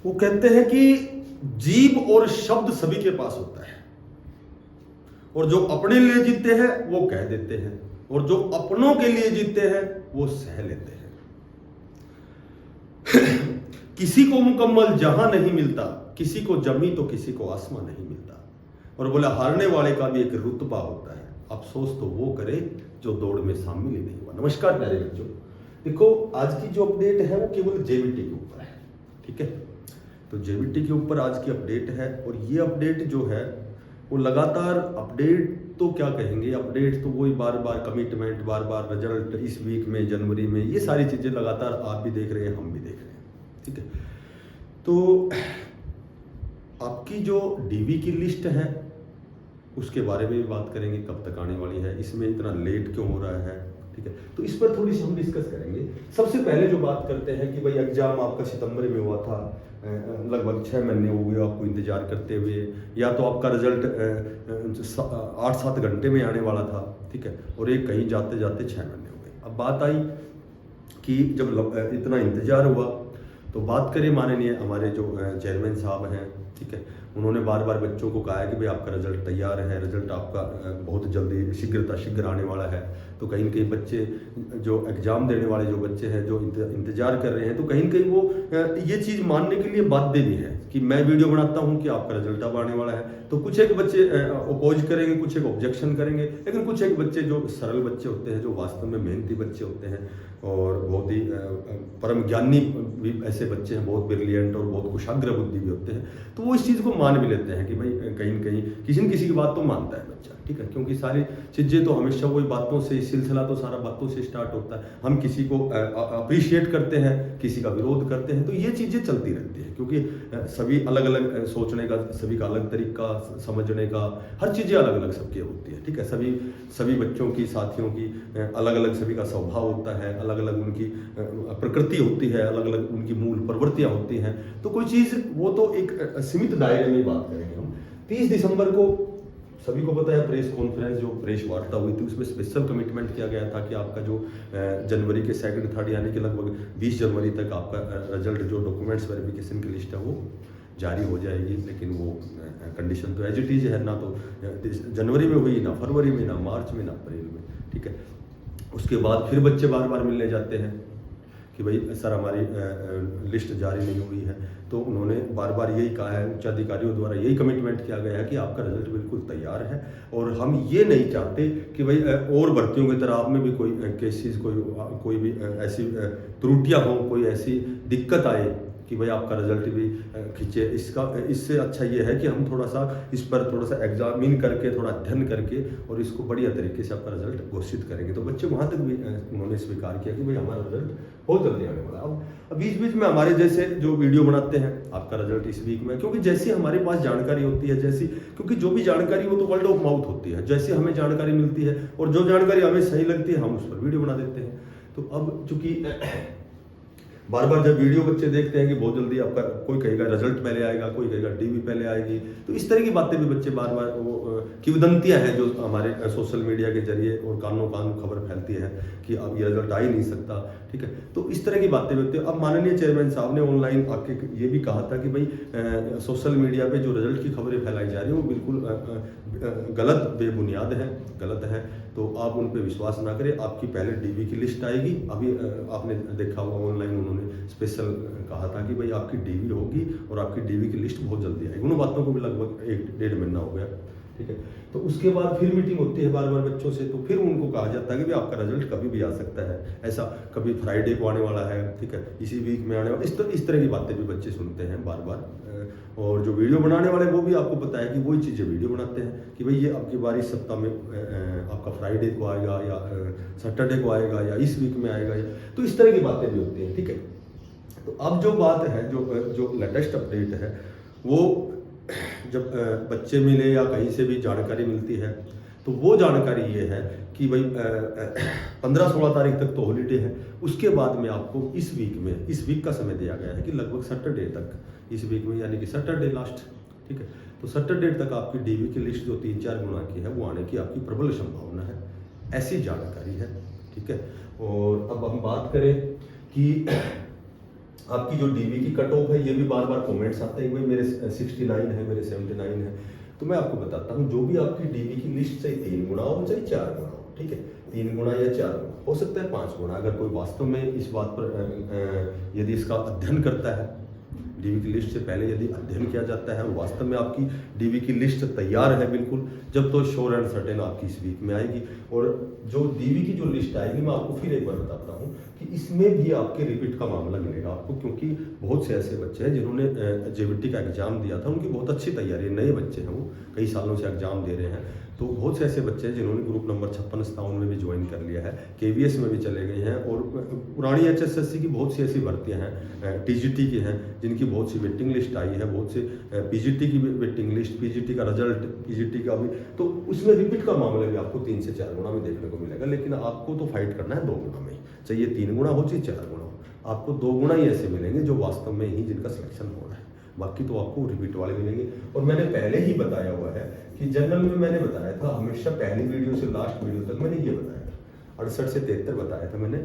वो कहते हैं कि जीभ और शब्द सभी के पास होता है, और जो अपने लिए जीते हैं वो कह देते हैं, और जो अपनों के लिए जीते हैं वो सह लेते हैं। किसी को मुकम्मल जहां नहीं मिलता, किसी को जमी तो किसी को आसमां नहीं मिलता। और बोला हारने वाले का भी एक रुतबा होता है, अफसोस तो वो करे जो दौड़ में शामिल ही नहीं हुआ। नमस्कार प्यारे बच्चों, देखो आज की जो अपडेट है वो केवल जेबीटी के ऊपर है, ठीक है। तो जेबीटी के ऊपर आज की अपडेट है, और ये अपडेट जो है वो लगातार अपडेट तो क्या कहेंगे, अपडेट तो वही बार बार कमिटमेंट, बार बार रिजल्ट, इस वीक में, जनवरी में, ये सारी चीज़ें लगातार आप भी देख रहे हैं, हम भी देख रहे हैं, ठीक है। तो आपकी जो डीवी की लिस्ट है उसके बारे में भी बात करेंगे, कब तक आने वाली है, इसमें इतना लेट क्यों हो रहा है, ठीक है। तो इस पर थोड़ी सी हम डिस्कस करेंगे। सबसे पहले जो बात करते हैं कि भाई एग्जाम आपका सितंबर में हुआ था, लगभग 6 महीने हो गए आपको इंतजार करते हुए, या तो आपका रिजल्ट 8-7 घंटे में आने वाला था, ठीक है, और एक कहीं जाते जाते 6 महीने हो गए। अब बात आई कि जब इतना इंतजार हुआ तो बात करें माननीय हमारे जो चेयरमैन साहब हैं, ठीक है, उन्होंने बार बार बच्चों को कहा है कि भाई आपका रिजल्ट तैयार है, रिजल्ट आपका बहुत जल्दी शीघ्र आने वाला है। तो कहीं न कहीं बच्चे जो एग्ज़ाम देने वाले जो बच्चे हैं, जो इंतज़ार कर रहे हैं, तो कहीं न कहीं वो ये चीज़ मानने के लिए बाध्य भी है कि मैं वीडियो बनाता हूँ कि आपका रिजल्ट अब आने वाला है। तो कुछ एक बच्चे अपोज करेंगे, कुछ एक ऑब्जेक्शन करेंगे, लेकिन कुछ एक बच्चे जो सरल बच्चे होते हैं, जो वास्तव में मेहनती बच्चे होते हैं और बहुत ही परम ज्ञानी भी ऐसे बच्चे हैं, बहुत ब्रिलियंट और बहुत कुशाग्र बुद्धि भी होते हैं, तो वो इस चीज़ को मान भी लेते हैं कि भाई कहीं न कहीं किसी न किसी की बात तो मानता है बच्चा, ठीक है। क्योंकि सारी चीज़ें तो हमेशा वही बातों से, सिलसिला तो सारा बातों से स्टार्ट होता है। हम किसी को अप्रिशिएट करते हैं, किसी का विरोध करते हैं, तो ये चीज़ें चलती रहती हैं, क्योंकि सभी अलग अलग सोचने का, सभी का अलग तरीका समझने का, हर चीज़ें अलग अलग सबकी होती है, ठीक है। सभी बच्चों की, साथियों की अलग अलग सभी का स्वभाव होता है, अलग अलग उनकी प्रकृति होती है, अलग अलग उनकी मूल प्रवृत्तियाँ होती हैं। तो कोई चीज़ वो तो एक सीमित दायरे में बात करेंगे हम। 30 दिसंबर को सभी को पता है प्रेस कॉन्फ्रेंस, जो प्रेस वार्ता हुई थी, उसमें स्पेशल कमिटमेंट किया गया था कि आपका जो जनवरी के 2nd 3rd यानी कि लगभग 20 जनवरी तक आपका रिजल्ट, जो डॉक्यूमेंट्स वेरिफिकेशन की लिस्ट है वो जारी हो जाएगी। लेकिन वो कंडीशन तो एज इट इज़ है, ना तो जनवरी में हुई, ना फरवरी में, ना मार्च में, ना अप्रैल में, ठीक है। उसके बाद फिर बच्चे बार बार मिलने जाते हैं कि भाई सर हमारी लिस्ट जारी नहीं हुई है। तो उन्होंने बार बार यही कहा है, उच्च अधिकारियों द्वारा यही कमिटमेंट किया गया है कि आपका रिजल्ट बिल्कुल तैयार है, और हम ये नहीं चाहते कि भाई और भर्तियों की तरह आप में भी कोई केसेस, कोई भी ऐसी त्रुटियां हों, कोई ऐसी दिक्कत आए कि भाई आपका रिजल्ट भी खींचे। इससे अच्छा ये है कि हम थोड़ा सा इस पर थोड़ा सा एग्जामिन करके, थोड़ा अध्ययन करके, और इसको बढ़िया तरीके से आपका रिजल्ट घोषित करेंगे। तो बच्चे वहाँ तक भी उन्होंने स्वीकार किया कि भाई हमारा रिजल्ट बहुत जल्दी आने वाला है। अब बीच बीच में हमारे जैसे जो वीडियो बनाते हैं, आपका रिजल्ट इस वीक में, क्योंकि जैसी हमारे पास जानकारी होती है, क्योंकि जो भी जानकारी वो तो वर्ड ऑफ माउथ होती है, जैसे हमें जानकारी मिलती है और जो जानकारी हमें सही लगती है हम उस पर वीडियो बना देते हैं। तो अब चूंकि बार बार जब वीडियो बच्चे देखते हैं कि बहुत जल्दी आपका, कोई कहेगा रिजल्ट पहले आएगा, कोई कहेगा डीवी पहले आएगी, तो इस तरह की बातें भी बच्चे बार बार, वो किंवदंतियां हैं जो हमारे सोशल मीडिया के जरिए और कानों खबर फैलती है कि अब ये रिजल्ट आ ही नहीं सकता, ठीक है। तो इस तरह की बातें होती है। अब माननीय चेयरमैन साहब ने ऑनलाइन आके ये भी कहा था कि भाई सोशल मीडिया पे जो रिजल्ट की खबरें फैलाई जा रही हैं वो बिल्कुल गलत, बेबुनियाद है, गलत है, तो आप उन पर विश्वास ना करें। आपकी पहले डीवी की लिस्ट आएगी। अभी आपने देखा होगा ऑनलाइन उन्होंने स्पेशल कहा था कि भाई आपकी डीवी होगी और आपकी डीवी की लिस्ट बहुत जल्दी आएगी। उन बातों को भी लगभग 1-1.5 महीना हो गया, ठीक है। तो उसके बाद फिर मीटिंग होती है बार बार बच्चों से, तो फिर उनको कहा जाता है कि भाई आपका रिजल्ट कभी भी आ सकता है, ऐसा कभी फ्राइडे को आने वाला है, ठीक है, इसी वीक में आने वाला, इस तरह की बातें भी बच्चे सुनते हैं बार बार। और जो वीडियो बनाने वाले वो भी आपको पता है कि वही चीज़ें वीडियो बनाते हैं कि भाई ये आपकी बार इस सप्ताह में आपका फ्राइडे को आएगा, या सैटरडे को आएगा, या इस वीक में आएगा, तो इस तरह की बातें भी होती हैं, ठीक है। तो अब जो बात है, जो लेटेस्ट अपडेट है, वो जब बच्चे मिले या कहीं से भी जानकारी मिलती है, तो वो जानकारी ये है कि भाई 15-16 तारीख तक तो हॉलीडे है। उसके बाद में आपको इस वीक का समय दिया गया है कि लगभग सैटरडे तक, इस वीक में यानी कि सैटरडे लास्ट, ठीक है। तो सैटरडे तक आपकी डीवी की लिस्ट जो 3-4 गुना की है वो आने की आपकी प्रबल संभावना है, ऐसी जानकारी है, ठीक है। और अब हम बात करें कि आपकी जो डीवी की कट ऑफ है, ये भी बार बार कमेंट्स आते हैं भाई मेरे 69 है, मेरे 79 है। तो मैं आपको बताता हूँ, जो भी आपकी डीवी की लिस्ट चाहे 3 गुना हो चाहे 4 गुना हो, ठीक है, 3 गुना या 4 गुना, हो सकता है 5 गुना, अगर कोई वास्तव में इस बात पर यदि इसका अध्ययन करता है, डीवी की लिस्ट से पहले यदि अध्ययन किया जाता है और वास्तव में आपकी डीवी की लिस्ट तैयार है बिल्कुल, जब तो श्योर एंड सर्टेन आपकी इस वीक में आएगी। और जो डीवी की जो लिस्ट आएगी, मैं आपको फिर एक बार बताता हूँ कि इसमें भी आपके रिपीट का मामला मिलेगा आपको, क्योंकि बहुत से ऐसे बच्चे हैं जिन्होंने जेबीटी का एग्जाम दिया था, उनकी बहुत अच्छी तैयारी है, नए बच्चे हैं, वो कई सालों से एग्जाम दे रहे हैं। तो बहुत से ऐसे बच्चे हैं जिन्होंने ग्रुप नंबर 56-57 में भी ज्वाइन कर लिया है, केवीएस में भी चले गए हैं, और पुरानी एचएसएससी की बहुत सी ऐसी भर्तियां हैं, टीजीटी की हैं जिनकी बहुत सी वेटिंग लिस्ट आई है, बहुत से पीजीटी की वेटिंग लिस्ट, पीजीटी का रिजल्ट, पीजीटी का भी, तो उसमें रिपीट का मामला भी आपको 3 से 4 गुना में देखने को मिलेगा। लेकिन आपको तो फाइट करना है 2 गुना में, चाहिए 3 गुना हो चाहे 4 गुना हो, आपको 2 गुना ही ऐसे मिलेंगे जो वास्तव में ही जिनका सिलेक्शन हो रहा है, बाकी तो आपको रिपीट वाले मिलेंगे। और मैंने पहले ही बताया हुआ है कि जनरल में मैंने बताया था, हमेशा पहली वीडियो से लास्ट वीडियो तक मैंने ये बताया था, 68 से 73 बताया था मैंने,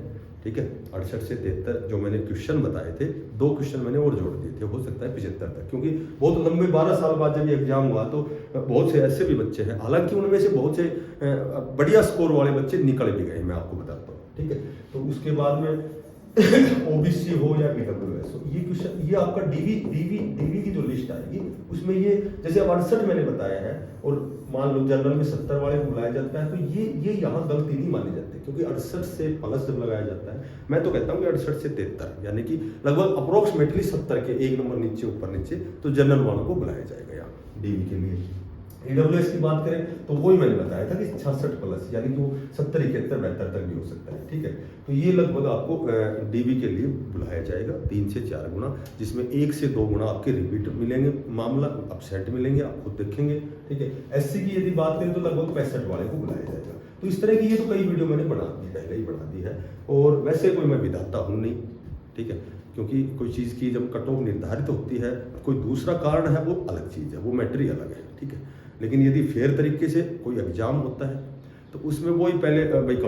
ठीक है, 68 से 73 जो मैंने क्वेश्चन बताए थे, 2 क्वेश्चन मैंने और जोड़ दिए थे, हो सकता है 75 तक, क्योंकि बहुत लंबे 12 साल बाद जब ये एग्जाम हुआ तो बहुत से ऐसे भी बच्चे हैं, हालांकि उनमें से बहुत से बढ़िया स्कोर वाले बच्चे निकल भी गए, मैं आपको बताता हूँ, ठीक है। तो उसके बाद में ओबीसी हो या ईडब्ल्यूएस हो, ये क्वेश्चन, ये आपका डीवी की जो लिस्ट आएगी उसमें ये, जैसे अब 68 मैंने बताया है और मान लो जनरल में 70 वाले को बुलाया जाता है, तो ये यहाँ गलती नहीं मानी जाती, क्योंकि 68 से प्लस जब लगाया जाता है, मैं तो कहता हूँ कि 68 से 73 यानी कि लगभग अप्रोक्सीमेटली 70 के 1 नंबर नीचे ऊपर नीचे, तो जनरल वालों को बुलाया जाएगा यहाँ डीवी के लिए। ईडब्ल्यूएस की बात करें तो वही मैंने बताया था कि 66 प्लस, यानी कि वो 70, 71, 72 तक भी हो सकता है, ठीक है। तो ये लगभग आपको डीवी के लिए बुलाया जाएगा 3 से 4 गुना, जिसमें 1 से 2 गुना आपके रिपीट मिलेंगे, मामला अपसेट मिलेंगे, आप खुद देखेंगे, ठीक है। एससी की यदि बात करें तो लगभग 65 वाले को बुलाया जाएगा। तो इस तरह की ये तो कई वीडियो मैंने बना दी, पहले ही बना दी है, और वैसे कोई मैं विधाता हूँ नहीं, ठीक है, क्योंकि कोई चीज़ की जब कट ऑफ निर्धारित होती है, कोई दूसरा कारण है, वो अलग चीज़ है, वो मैटर ही अलग है, ठीक है। लेकिन यदि फेयर तरीके से कोई एग्जाम होता है तो उसमें वही पहले भाई